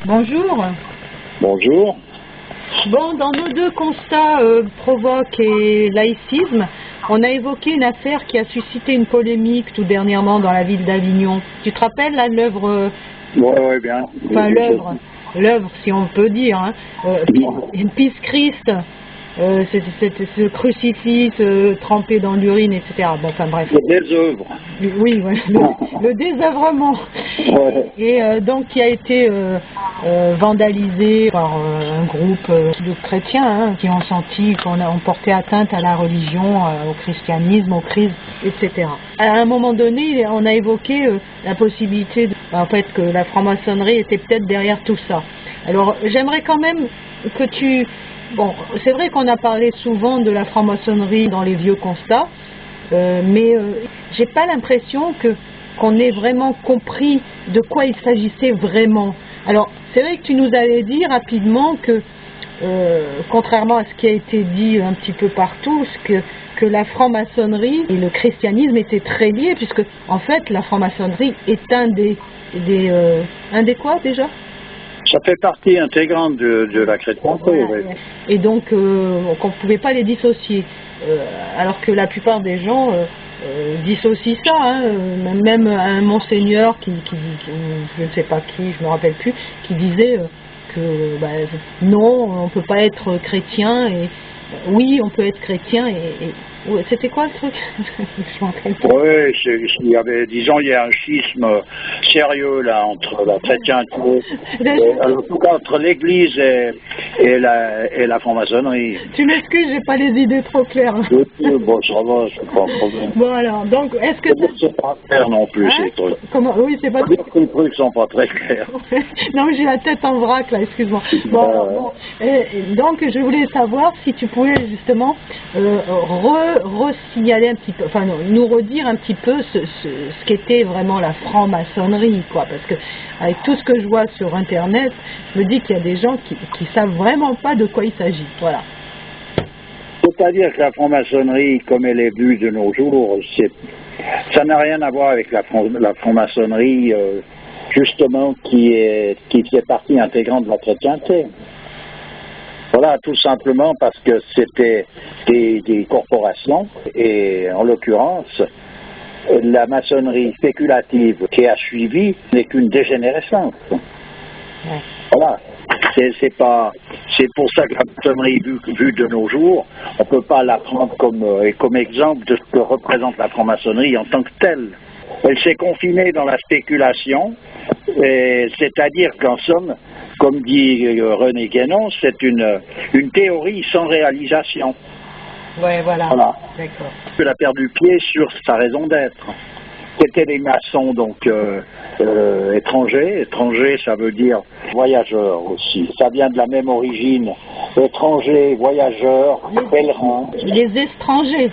Bonjour. Bonjour. Bon, dans nos deux constats, provoque et laïcisme, on a évoqué une affaire qui a suscité une polémique tout dernièrement dans la ville d'Avignon. Tu te rappelles là l'œuvre Oui, bien. Enfin l'œuvre si on peut dire, hein, Peace Christ, ce crucifix trempé dans l'urine, etc. Bon, enfin bref. Le désœuvre. Oui, ouais, le désœuvrement. Ouais. Et donc qui a été vandalisé par un groupe de chrétiens qui ont senti qu'on portait atteinte à la religion, au christianisme, au Christ, etc. À un moment donné, on a évoqué la possibilité en fait que la franc-maçonnerie était peut-être derrière tout ça. Alors j'aimerais quand même que tu... Bon, c'est vrai qu'on a parlé souvent de la franc-maçonnerie dans les vieux constats, mais j'ai pas l'impression qu'on ait vraiment compris de quoi il s'agissait vraiment. Alors, c'est vrai que tu nous avais dit rapidement que, contrairement à ce qui a été dit un petit peu partout, que la franc-maçonnerie et le christianisme étaient très liés, puisque en fait la franc-maçonnerie est un des quoi déjà? Ça fait partie intégrante de la chrétienté. Voilà. Oui. Et donc qu'on ne pouvait pas les dissocier, alors que la plupart des gens dissocient ça, hein. Même un monseigneur qui je ne sais pas qui, je me rappelle plus, qui disait que non, on peut pas être chrétien, et oui, on peut être chrétien, et c'était quoi le truc? Je m'en rappelle plus. Oui, il y avait, disons, il y a un schisme sérieux là entre la chrétienté, en tout cas entre l'Église et la franc-maçonnerie. Tu m'excuses, j'ai pas les idées trop claires. Bon, ça va, c'est pas un problème. Bon alors, donc est-ce que c'est pas clair non plus, hein? ces trucs. Comment? Oui, c'est pas. Les trucs sont pas très clairs. Non, j'ai la tête en vrac là, excuse-moi. Bon, alors, bon. Donc je voulais savoir si tu pouvais justement re-signaler un petit peu, enfin non, nous redire un petit peu ce qu'était vraiment la franc-maçonnerie, quoi, parce que avec tout ce que je vois sur internet, je me dis qu'il y a des gens qui savent vraiment pas de quoi il s'agit. Voilà. C'est-à-dire que la franc-maçonnerie, comme elle est vue de nos jours, ça n'a rien à voir avec la franc-maçonnerie, justement, qui fait partie intégrante de la chrétienté. Voilà, tout simplement parce que c'était des corporations, et en l'occurrence, la maçonnerie spéculative qui a suivi n'est qu'une dégénérescence. Ouais. Voilà. C'est pour ça que la maçonnerie vue de nos jours, on ne peut pas la prendre comme exemple de ce que représente la franc-maçonnerie en tant que telle. Elle s'est confinée dans la spéculation, c'est-à-dire qu'en somme, comme dit René Guénon, c'est une théorie sans réalisation. Ouais, voilà. D'accord. Elle a perdu pied sur sa raison d'être. C'était des maçons donc étrangers. Étrangers, ça veut dire voyageurs aussi. Ça vient de la même origine. Étrangers, voyageurs, pèlerins. Les étrangers.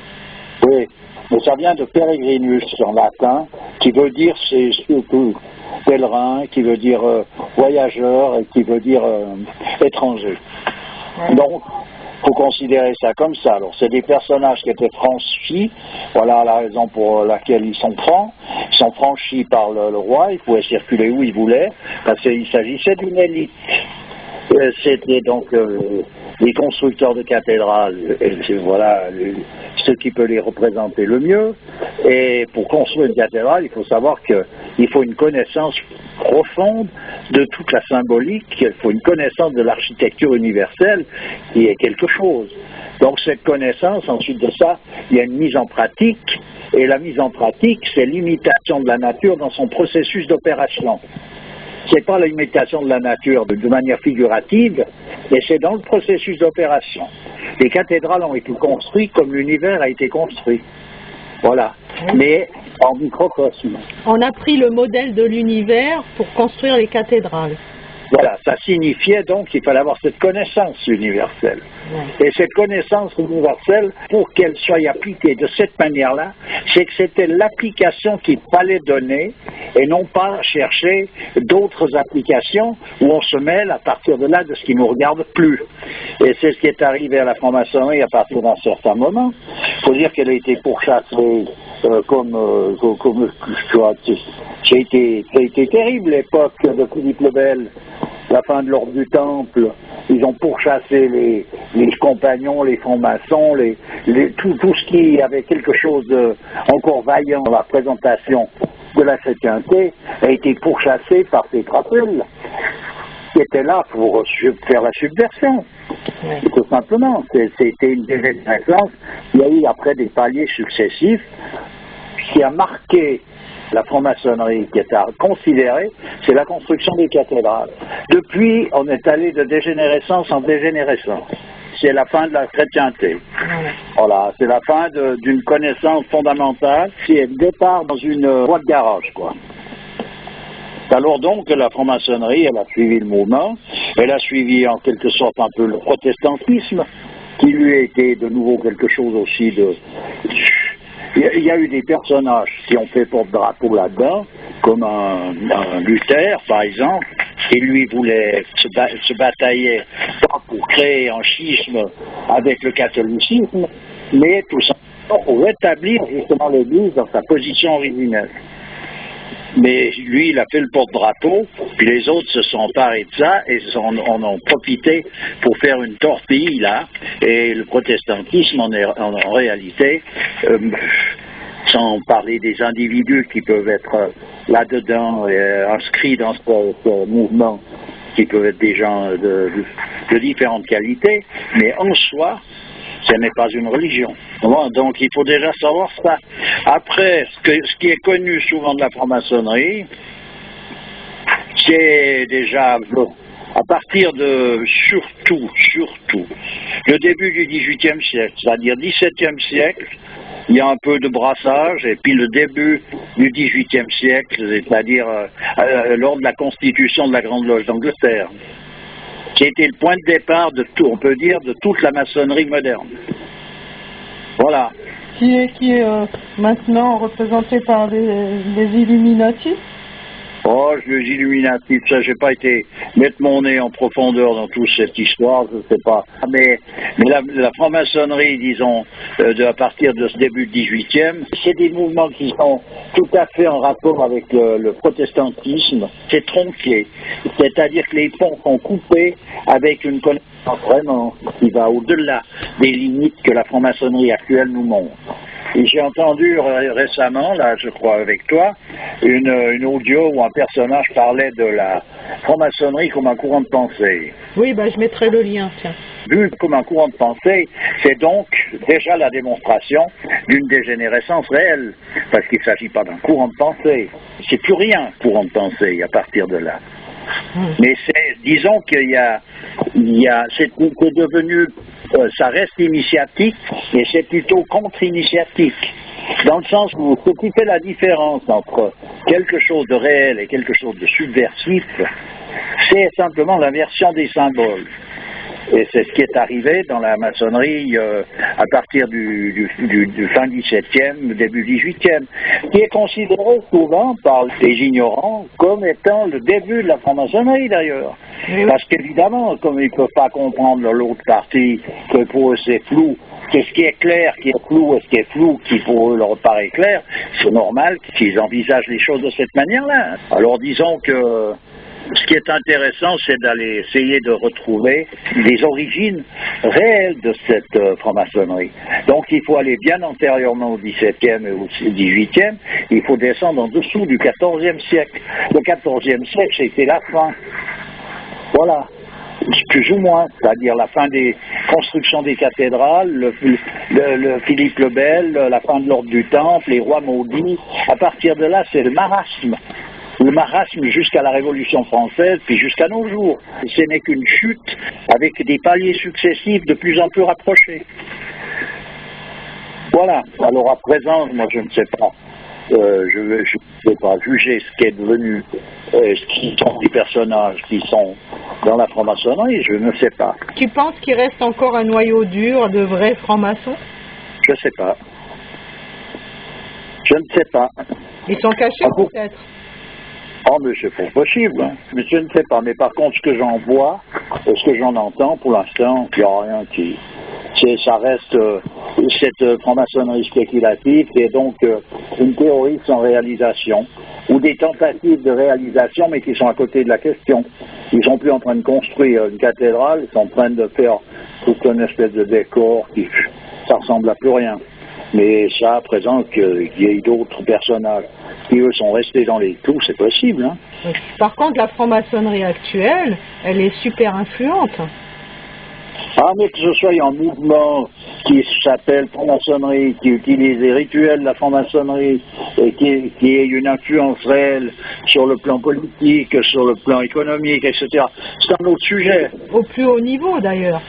Oui, mais ça vient de peregrinus en latin, qui veut dire c'est surtout pèlerin, qui veut dire voyageur et qui veut dire étranger. Ouais. Donc, il faut considérer ça comme ça. Alors, c'est des personnages qui étaient franchis, voilà la raison pour laquelle ils sont francs. Ils sont franchis par le roi, ils pouvaient circuler où ils voulaient, parce qu'il s'agissait d'une élite. C'était donc les constructeurs de cathédrales, et voilà ceux qui peuvent les représenter le mieux. Et pour construire une cathédrale, il faut savoir qu'il faut une connaissance profonde de toute la symbolique, il faut une connaissance de l'architecture universelle qui est quelque chose. Donc cette connaissance, ensuite de ça, il y a une mise en pratique, et la mise en pratique, c'est l'imitation de la nature dans son processus d'opération. C'est pas l'imitation de la nature de manière figurative, mais c'est dans le processus d'opération. Les cathédrales ont été construites comme l'univers a été construit. Voilà. Mais en microcosme. On a pris le modèle de l'univers pour construire les cathédrales. Voilà, ça signifiait donc qu'il fallait avoir cette connaissance universelle. Ouais. Et cette connaissance universelle, pour qu'elle soit appliquée de cette manière-là, c'est que c'était l'application qu'il fallait donner et non pas chercher d'autres applications où on se mêle à partir de là de ce qui ne nous regarde plus. Et c'est ce qui est arrivé à la franc-maçonnerie à partir d'un certain moment. Il faut dire qu'elle a été pourchassée ça a été terrible l'époque de Philippe le Bel. la fin de l'ordre du Temple, ils ont pourchassé les compagnons, les francs-maçons, tout ce qui avait quelque chose de encore vaillant dans la présentation de la chrétienté a été pourchassé par ces crapules qui étaient là pour faire la subversion. Oui. Tout simplement. C'était une dégénérescence. Il y a eu après des paliers successifs qui a marqué la franc-maçonnerie, qui est à considérer, c'est la construction des cathédrales. Depuis, on est allé de dégénérescence en dégénérescence. C'est la fin de la chrétienté. Voilà, c'est la fin d'une connaissance fondamentale, c'est le départ dans une voie de garage, quoi. Alors donc, la franc-maçonnerie, elle a suivi le mouvement, elle a suivi en quelque sorte un peu le protestantisme, qui lui a été de nouveau quelque chose aussi de... Il y a eu des personnages qui ont fait porte-drapeau là-dedans, comme un Luther, par exemple, qui lui voulait se batailler pas pour créer un schisme avec le catholicisme, mais tout simplement pour rétablir justement l'Église dans sa position originelle. Mais lui, il a fait le porte-drapeau, puis les autres se sont emparés de ça et en ont profité pour faire une torpille, là. Et le protestantisme, en réalité, sans parler des individus qui peuvent être là-dedans, inscrits dans ce mouvement, qui peuvent être des gens de différentes qualités, mais en soi, ce n'est pas une religion. Bon, donc il faut déjà savoir ça. Après, ce qui est connu souvent de la franc-maçonnerie, c'est déjà à partir de surtout, le début du XVIIIe siècle, c'est-à-dire XVIIe siècle, il y a un peu de brassage, et puis le début du XVIIIe siècle, c'est-à-dire lors de la constitution de la Grande Loge d'Angleterre, qui a été le point de départ de tout, on peut dire, de toute la maçonnerie moderne. Voilà. Qui est maintenant représenté par les Illuminati? Oh, les Illuminati, ça, j'ai pas été mettre mon nez en profondeur dans toute cette histoire, je sais pas. Mais la franc-maçonnerie, disons, à partir de ce début du 18e, c'est des mouvements qui sont tout à fait en rapport avec le protestantisme. C'est tronqué. C'est-à-dire que les ponts sont coupés avec une connaissance vraiment qui va au-delà des limites que la franc-maçonnerie actuelle nous montre. Et j'ai entendu récemment, là, je crois avec toi, une audio où un personnage parlait de la franc-maçonnerie comme un courant de pensée. Oui, je mettrai le lien, tiens. Vu comme un courant de pensée, c'est donc déjà la démonstration d'une dégénérescence réelle, parce qu'il ne s'agit pas d'un courant de pensée. C'est plus rien, courant de pensée, à partir de là. Mais disons c'est devenu, ça reste initiatique, mais c'est plutôt contre-initiatique. Dans le sens où ce qui fait la différence entre quelque chose de réel et quelque chose de subversif, c'est simplement l'inversion des symboles. Et c'est ce qui est arrivé dans la maçonnerie à partir du fin 17e, début 18e, qui est considéré souvent par les ignorants comme étant le début de la franc-maçonnerie d'ailleurs. Parce qu'évidemment, comme ils ne peuvent pas comprendre l'autre partie, que pour eux c'est flou, qu'est-ce qui est clair qui est flou et ce qui est flou qui pour eux leur paraît clair, c'est normal qu'ils envisagent les choses de cette manière-là. Alors disons que ce qui est intéressant, c'est d'aller essayer de retrouver les origines réelles de cette franc-maçonnerie. Donc il faut aller bien antérieurement au XVIIe et au XVIIIe, il faut descendre en dessous du XIVe siècle. Le XIVe siècle, c'était la fin. Voilà. Plus ou moins, c'est-à-dire la fin des constructions des cathédrales, le Philippe le Bel, la fin de l'ordre du Temple, les rois maudits. À partir de là, c'est le marasme. Le marasme jusqu'à la Révolution française, puis jusqu'à nos jours. Ce n'est qu'une chute avec des paliers successifs de plus en plus rapprochés. Voilà. Alors à présent, moi je ne sais pas. Je ne sais pas juger ce qui est devenu, ce qui sont les personnages qui sont dans la franc-maçonnerie, je ne sais pas. Tu penses qu'il reste encore un noyau dur de vrais francs-maçons? Je ne sais pas. Je ne sais pas. Ils sont cachés peut-être? Oh, mais c'est pas possible. Hein. Mais je ne sais pas. Mais par contre, ce que j'en vois, ce que j'en entends, pour l'instant, il n'y a rien qui... Ça reste cette franc-maçonnerie spéculative qui est donc une théorie sans réalisation, ou des tentatives de réalisation mais qui sont à côté de la question. Ils sont plus en train de construire une cathédrale, ils sont en train de faire toute une espèce de décor qui ça ressemble à plus rien. Mais ça, à présent, qu'il y ait d'autres personnages qui, eux, sont restés dans les clous, c'est possible. Hein. Par contre, la franc-maçonnerie actuelle, elle est super influente. Ah, mais que ce soit un mouvement qui s'appelle franc-maçonnerie, qui utilise les rituels de la franc-maçonnerie, et qui ait une influence réelle sur le plan politique, sur le plan économique, etc., c'est un autre sujet. Au plus haut niveau, d'ailleurs.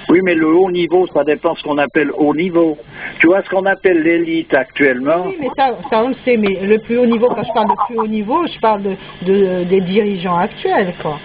Oui, mais le haut niveau, ça dépend de ce qu'on appelle haut niveau. Tu vois, ce qu'on appelle l'élite actuellement... Oui, mais ça on le sait, mais le plus haut niveau, quand je parle de plus haut niveau, je parle des dirigeants actuels, quoi.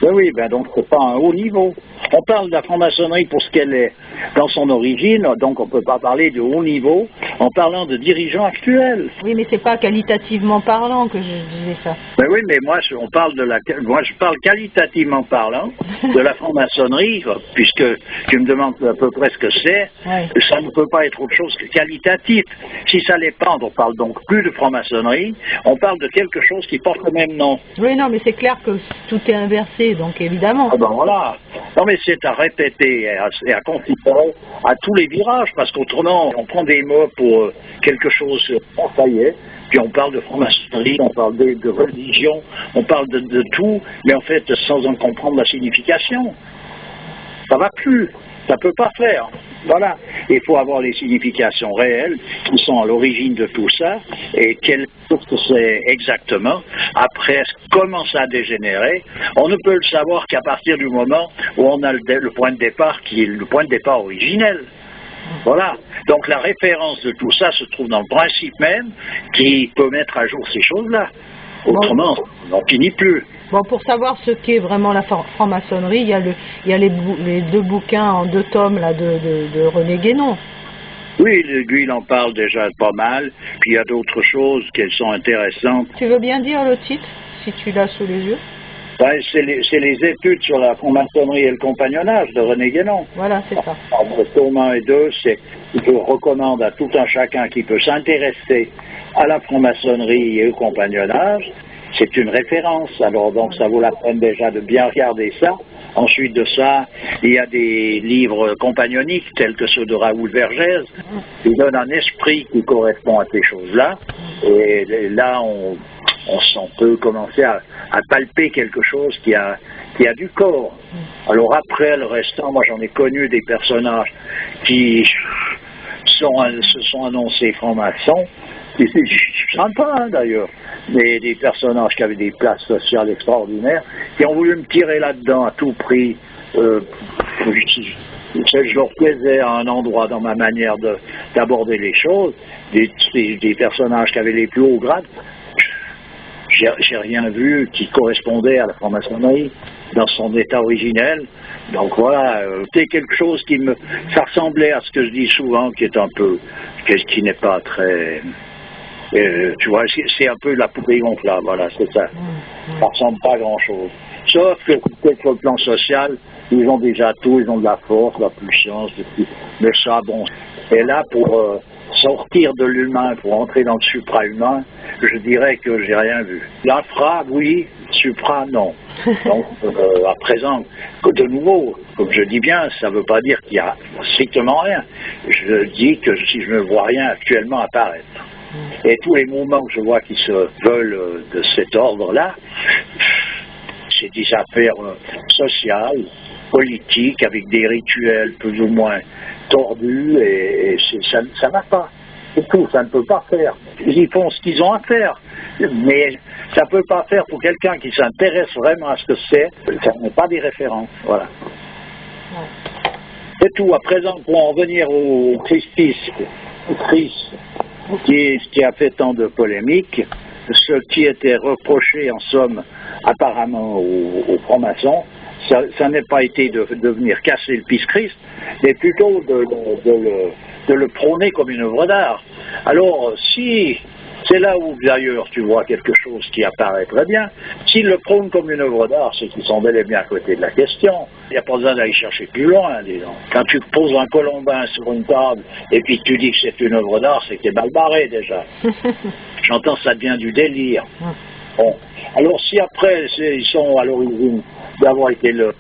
Oui, ben donc c'est pas un haut niveau. On parle de la franc-maçonnerie pour ce qu'elle est dans son origine, donc on ne peut pas parler de haut niveau en parlant de dirigeants actuels. Oui, mais c'est pas qualitativement parlant que je disais ça. Ben oui, mais moi je parle qualitativement parlant de la franc-maçonnerie, puisque tu me demandes à peu près ce que c'est, oui. Ça ne peut pas être autre chose que qualitatif. Si ça l'est pas, on parle donc plus de franc-maçonnerie, on parle de quelque chose qui porte le même nom. Oui, non, mais c'est clair que tout est inversé, donc évidemment. Ah ben voilà. Non mais c'est à répéter et à considérer à tous les virages, parce qu'autrement on prend des mots pour quelque chose, ça y est, puis on parle de franc-maçonnerie, on parle de religion, on parle de tout, mais en fait sans en comprendre la signification. Ça va plus, ça peut pas faire. Voilà, il faut avoir les significations réelles qui sont à l'origine de tout ça et quelle chose que c'est exactement. Après, comment ça a dégénéré, on ne peut le savoir qu'à partir du moment où on a le point de départ qui est le point de départ originel. Voilà, donc la référence de tout ça se trouve dans le principe même qui peut mettre à jour ces choses-là. Autrement, on n'en finit plus. Bon, pour savoir ce qu'est vraiment la franc-maçonnerie, il y a les deux bouquins en 2 tomes là, de René Guénon. Oui, lui, il en parle déjà pas mal, puis il y a d'autres choses qui sont intéressantes. Tu veux bien dire le titre, si tu l'as sous les yeux? Ben, c'est les études sur la franc-maçonnerie et le compagnonnage de René Guénon. Voilà, c'est ça. Le tome 1 et 2, je recommande à tout un chacun qui peut s'intéresser à la franc-maçonnerie et au compagnonnage. C'est une référence, alors donc ça vaut la peine déjà de bien regarder ça. Ensuite de ça, il y a des livres compagnonniques tels que ceux de Raoul Vergès qui donnent un esprit qui correspond à ces choses-là. Et là, on peut commencer à palper quelque chose qui a du corps. Alors après, le restant, moi j'en ai connu des personnages qui se sont annoncés francs-maçons. C'est sympa hein, d'ailleurs, mais des personnages qui avaient des places sociales extraordinaires, qui ont voulu me tirer là-dedans à tout prix. Je leur plaisais à un endroit dans ma manière d'aborder les choses, des personnages qui avaient les plus hauts grades. J'ai rien vu qui correspondait à la franc-maçonnerie dans son état originel. Donc voilà, c'est quelque chose ça ressemblait à ce que je dis souvent, qui est un peu, qui n'est pas très... tu vois, c'est un peu la poupée gonflable, voilà, c'est ça. Ça ressemble pas à grand-chose. Sauf que peut-être sur le plan social, ils ont déjà tout, ils ont de la force, de la puissance, mais ça, bon. Et là, pour sortir de l'humain, pour entrer dans le supra-humain, je dirais que j'ai rien vu. L'infra, oui, supra, non. Donc, à présent, de nouveau, comme je dis bien, ça ne veut pas dire qu'il y a strictement rien. Je dis que si je ne vois rien actuellement apparaître. Et tous les mouvements que je vois qui se veulent de cet ordre-là, c'est des affaires sociales, politiques, avec des rituels plus ou moins tordus, et ça ne va pas. C'est tout, ça ne peut pas faire. Ils font ce qu'ils ont à faire, mais ça ne peut pas faire pour quelqu'un qui s'intéresse vraiment à ce que c'est, ça n'est pas des références, voilà. C'est tout. À présent, pour en revenir au Christ, qui a fait tant de polémiques, ce qui était reproché en somme apparemment aux francs-maçons, ça n'est pas été de venir casser le Pisse-Christ, mais plutôt de le prôner comme une œuvre d'art. Alors si C'est là où, d'ailleurs, tu vois quelque chose qui apparaît très bien. S'ils le prônent comme une œuvre d'art, c'est qu'ils sont bel et bien à côté de la question. Il n'y a pas besoin d'aller chercher plus loin, disons. Quand tu poses un colombin sur une table et puis tu dis que c'est une œuvre d'art, c'est que t'es mal barré déjà. J'entends, ça devient du délire. Bon. Alors si après, ils sont à l'origine d'avoir été le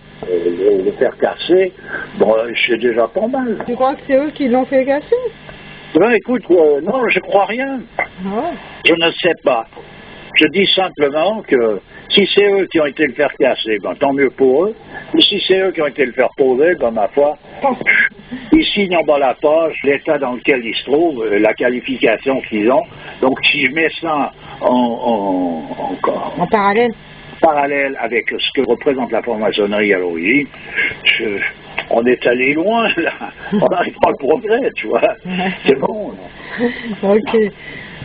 faire casser, bon, c'est déjà pas mal. Tu crois que c'est eux qui l'ont fait casser? Ben, écoute, non, je crois rien. Ouais. Je ne sais pas. Je dis simplement que si c'est eux qui ont été le faire casser, ben, tant mieux pour eux. Et si c'est eux qui ont été le faire poser, ben, ma foi, ils signent en bas la page l'état dans lequel ils se trouvent, la qualification qu'ils ont. Donc si je mets ça En parallèle avec ce que représente la franc-maçonnerie à l'origine, on est allé loin, là. On n'arrive pas au progrès, tu vois. C'est bon. Là. Ok.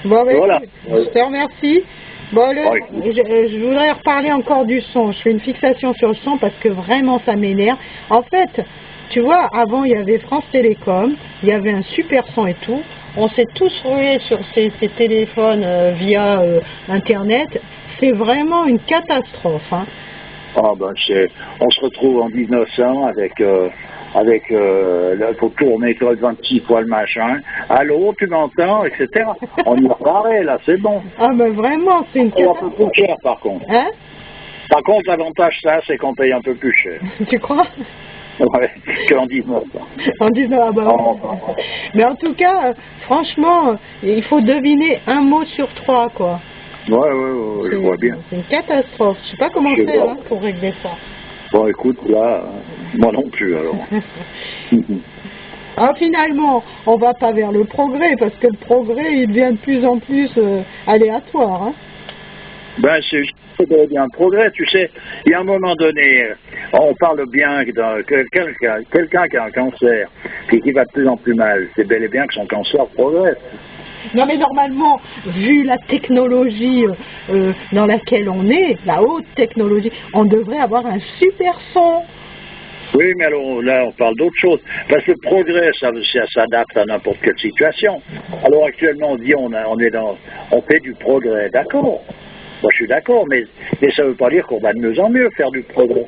Bon, ben, voilà. Je te remercie. Bon, je voudrais reparler encore du son. Je fais une fixation sur le son parce que vraiment ça m'énerve. En fait, tu vois, avant il y avait France Télécom, il y avait un super son et tout. On s'est tous rués sur ces téléphones via Internet. C'est vraiment une catastrophe. Hein. Ah ben on se retrouve en 1900 faut tourner toi le 26 fois le machin. Allô, tu m'entends, etc. On y reparlait là, c'est bon. Ah ben vraiment, c'est une catastrophe. Un peu plus cher par contre. Hein? Par contre, l'avantage ça, c'est qu'on paye un peu plus cher. Tu crois? Ouais, qu'en 1900. En 1900, ah ben, mais en tout cas, franchement, il faut deviner un mot sur 3, quoi. Ouais, je vois bien. C'est une catastrophe. Je sais pas comment faire hein, pour régler ça. Bon, écoute, là, moi non plus, alors. Ah, finalement, on va pas vers le progrès, parce que le progrès, il devient de plus en plus aléatoire. Hein. Ben, c'est bien un progrès, tu sais. Il y a un moment donné, on parle bien de quelqu'un qui a un cancer, puis qui va de plus en plus mal. C'est bel et bien que son cancer progresse. Non mais normalement, vu la technologie dans laquelle on est, la haute technologie, on devrait avoir un super son. Oui, mais alors là, on parle d'autre chose. Parce que le progrès, ça s'adapte à n'importe quelle situation. Alors actuellement, on dit on fait du progrès, d'accord. Moi, je suis d'accord, mais ça ne veut pas dire qu'on va de mieux en mieux faire du progrès.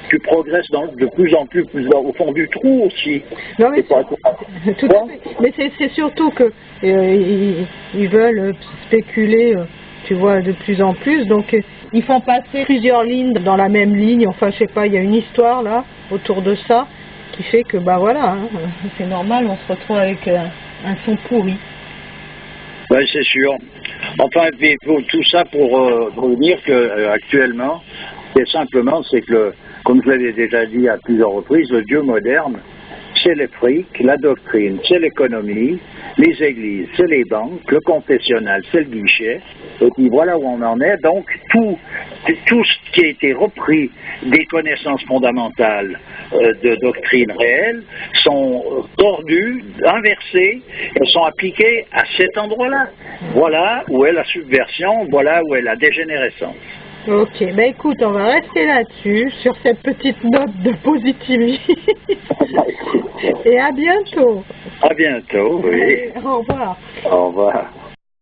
Tu progresses de plus en plus au fond du trou aussi. Non, mais tout à fait. Mais c'est surtout que ils veulent spéculer, tu vois, de plus en plus. Donc ils font passer plusieurs lignes dans la même ligne. Enfin, je sais pas, il y a une histoire là autour de ça qui fait que bah voilà, hein, c'est normal, on se retrouve avec un son pourri. Oui, c'est sûr. Enfin, tout ça pour dire que actuellement, c'est que comme je l'avais déjà dit à plusieurs reprises, le Dieu moderne, c'est les frics, la doctrine, c'est l'économie, les églises, c'est les banques, le confessionnal, c'est le guichet, et puis voilà où on en est. Donc tout ce qui a été repris des connaissances fondamentales de doctrine réelle sont tordus, inversés, et sont appliqués à cet endroit-là. Voilà où est la subversion, voilà où est la dégénérescence. Ok, ben écoute, on va rester là-dessus, sur cette petite note de positivité. Et à bientôt. À bientôt, oui. Allez, au revoir. Au revoir.